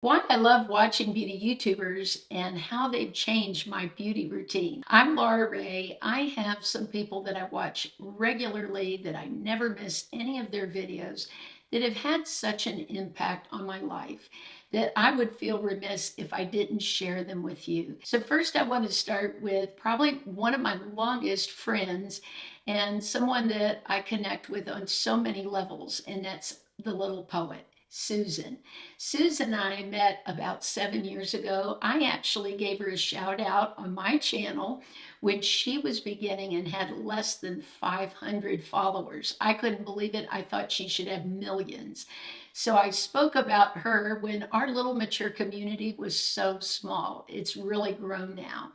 Why I love watching beauty YouTubers and how they've changed my beauty routine. I'm Laura Ray. I have some people that I watch regularly that I never miss any of their videos that have had such an impact on my life that I would feel remiss if I didn't share them with you. So, first, I want to start with probably one of my longest friends and someone that I connect with on so many levels, and that's the LittlePoet. Susan. Susan and I met about 7 years ago. I actually gave her a shout out on my channel when she was beginning and had less than 500 followers. I couldn't believe it. I thought she should have millions. So I spoke about her when our little mature community was so small. It's really grown now.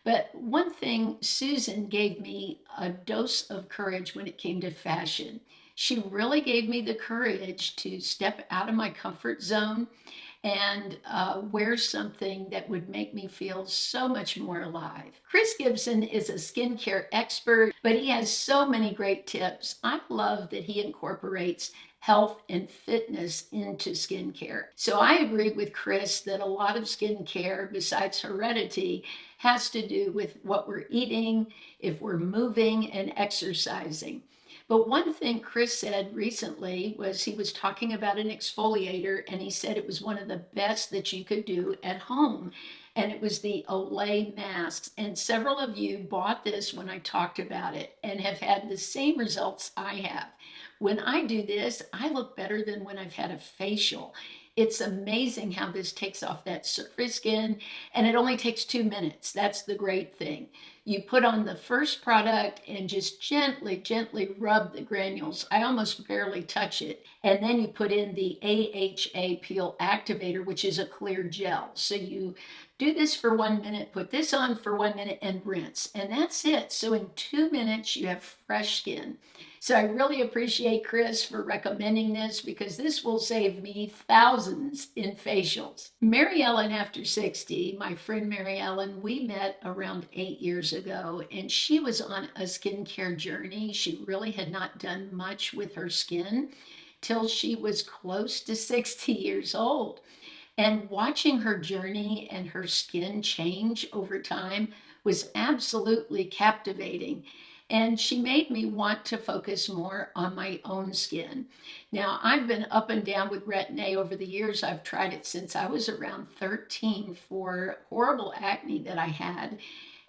But one thing, Susan gave me a dose of courage when it came to fashion. She really gave me the courage to step out of my comfort zone and wear something that would make me feel so much more alive. Chris Gibson is a skincare expert, but he has so many great tips. I love that he incorporates health and fitness into skincare. So I agree with Chris that a lot of skincare, besides heredity, has to do with what we're eating, if we're moving and exercising. But one thing Chris said recently was he was talking about an exfoliator and he said it was one of the best that you could do at home. And it was the Olay masks. And several of you bought this when I talked about it and have had the same results I have. When I do this, I look better than when I've had a facial. It's amazing how this takes off that surface skin, and it only takes 2 minutes. That's the great thing. You put on the first product and just gently, gently rub the granules. I almost barely touch it. And then you put in the AHA Peel Activator, which is a clear gel. So you do this for 1 minute, put this on for 1 minute, and rinse. And that's it. So in 2 minutes, you have fresh skin. So I really appreciate Chris for recommending this because this will save me thousands in facials. MaryEllen After 60, my friend MaryEllen, we met around 8 years ago and she was on a skincare journey. She really had not done much with her skin till she was close to 60 years old. And watching her journey and her skin change over time was absolutely captivating. And she made me want to focus more on my own skin. Now, I've been up and down with Retin-A over the years. I've tried it since I was around 13 for horrible acne that I had.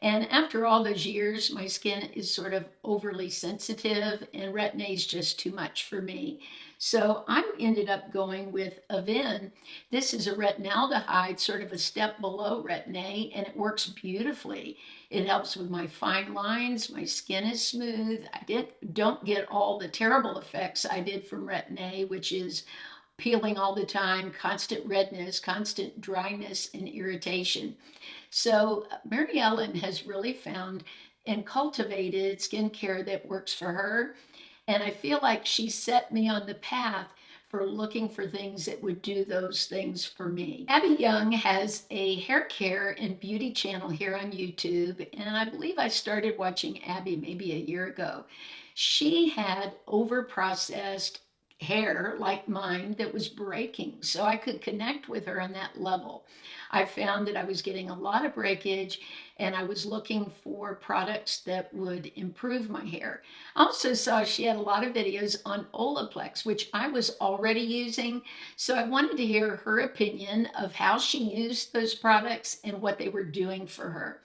And after all those years, my skin is sort of overly sensitive, and Retin-A is just too much for me. So I ended up going with Avene. This is a retinaldehyde, sort of a step below Retin-A, and it works beautifully. It helps with my fine lines. My skin is smooth. Don't get all the terrible effects I did from Retin-A, which is peeling all the time, constant redness, constant dryness, and irritation. So MaryEllen has really found and cultivated skincare that works for her. And I feel like she set me on the path for looking for things that would do those things for me. Abbey Yung has a hair care and beauty channel here on YouTube, and I believe I started watching Abbey maybe a year ago. She had over-processed hair like mine that was breaking, so I could connect with her on that level. I found that I was getting a lot of breakage and I was looking for products that would improve my hair. I also saw she had a lot of videos on Olaplex, which I was already using. So I wanted to hear her opinion of how she used those products and what they were doing for her.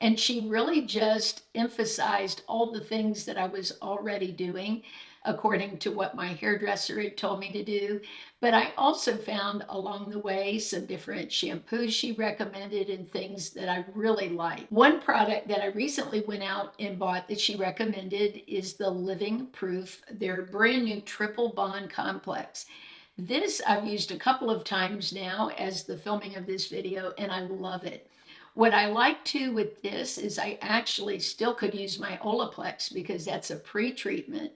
And she really just emphasized all the things that I was already doing according to what my hairdresser had told me to do. But I also found along the way some different shampoos she recommended and things that I really like. One product that I recently went out and bought that she recommended is the Living Proof, their brand new triple bond complex. This I've used a couple of times now as the filming of this video, and I love it. What I like too with this is I actually still could use my Olaplex because that's a pre-treatment.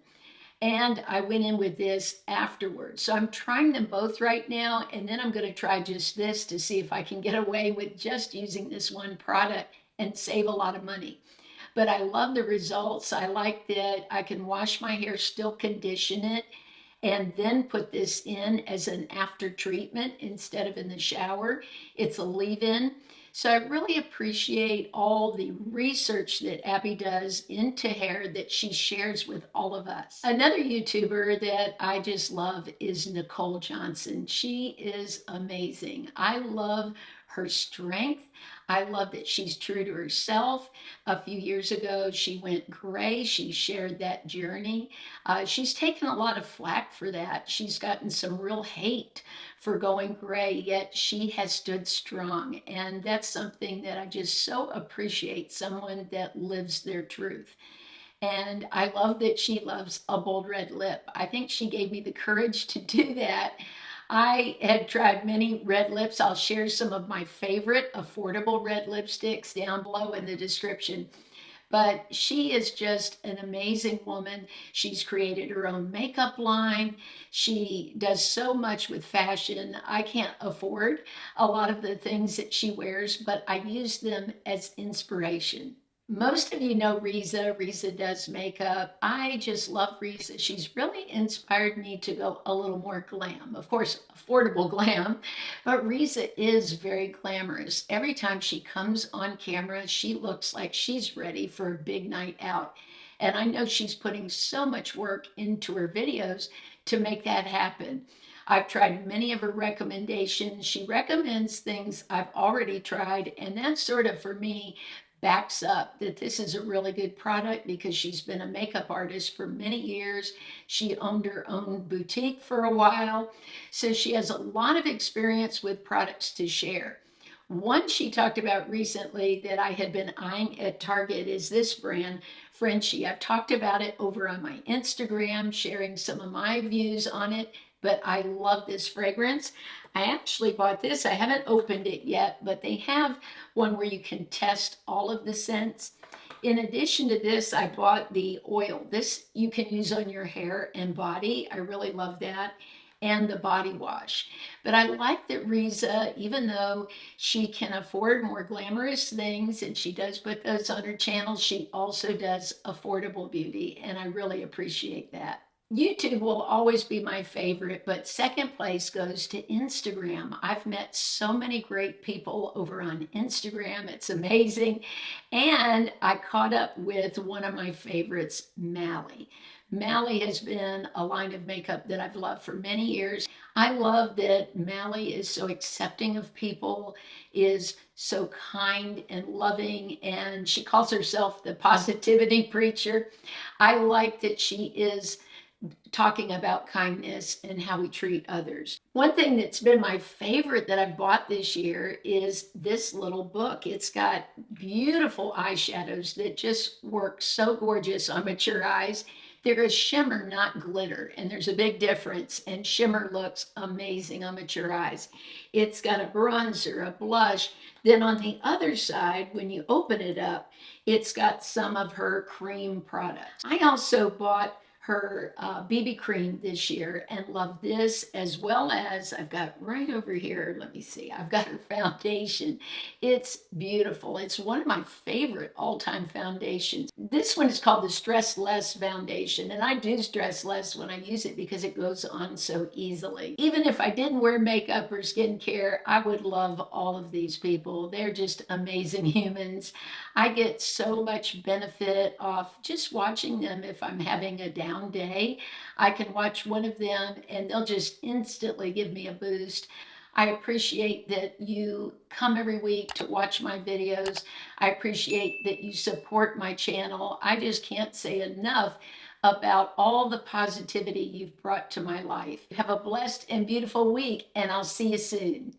And I went in with this afterwards. So I'm trying them both right now, and then I'm going to try just this to see if I can get away with just using this one product and save a lot of money. But I love the results. I like that I can wash my hair, still condition it, and then put this in as an after treatment instead of in the shower. It's a leave-in. So I really appreciate all the research that Abby does into hair that she shares with all of us. Another YouTuber that I just love is Nikol Johnson. She is amazing. I love her strength. I love that she's true to herself. A few years ago, she went gray. She shared that journey. She's taken a lot of flack for that. She's gotten some real hate for going gray, yet she has stood strong. And that's something that I just so appreciate, someone that lives their truth. And I love that she loves a bold red lip. I think she gave me the courage to do that. I had tried many red lips. I'll share some of my favorite affordable red lipsticks down below in the description. But she is just an amazing woman. She's created her own makeup line. She does so much with fashion. I can't afford a lot of the things that she wears, but I use them as inspiration. Most of you know Risa. Risa does makeup. I just love Risa. She's really inspired me to go a little more glam. Of course, affordable glam, but Risa is very glamorous. Every time she comes on camera, she looks like she's ready for a big night out. And I know she's putting so much work into her videos to make that happen. I've tried many of her recommendations. She recommends things I've already tried, and that sort of, for me, backs up that this is a really good product because she's been a makeup artist for many years. She owned her own boutique for a while, so she has a lot of experience with products to share. One she talked about recently that I had been eyeing at Target is this brand, Frenshe. I've talked about it over on my Instagram, sharing some of my views on it, but I love this fragrance. I actually bought this. I haven't opened it yet, but they have one where you can test all of the scents. In addition to this, I bought the oil. This you can use on your hair and body. I really love that. And the body wash. But I like that Risa, even though she can afford more glamorous things and she does put those on her channel, she also does affordable beauty. And I really appreciate that. YouTube will always be my favorite, but second place goes to Instagram. I've met so many great people over on Instagram. It's amazing. And I caught up with one of my favorites, Mally. Mally has been a line of makeup that I've loved for many years. I love that Mally is so accepting of people, is so kind and loving, and she calls herself the positivity preacher. I like that she is talking about kindness and how we treat others. One thing that's been my favorite that I've bought this year is this little book. It's got beautiful eyeshadows that just work so gorgeous on mature eyes. There is shimmer, not glitter, and there's a big difference, and shimmer looks amazing on mature eyes. It's got a bronzer, a blush. Then on the other side, when you open it up, it's got some of her cream products. I also bought her BB cream this year and love this, as well as I've got right over here, let me see, I've got her foundation. It's beautiful. It's one of my favorite all-time foundations. This one is called the Stress Less Foundation, and I do stress less when I use it because it goes on so easily. Even if I didn't wear makeup or skincare, I would love all of these people. They're just amazing humans. I get so much benefit off just watching them. If I'm having a down day, I can watch one of them and they'll just instantly give me a boost. I appreciate that you come every week to watch my videos. I appreciate that you support my channel. I just can't say enough about all the positivity you've brought to my life. Have a blessed and beautiful week, and I'll see you soon.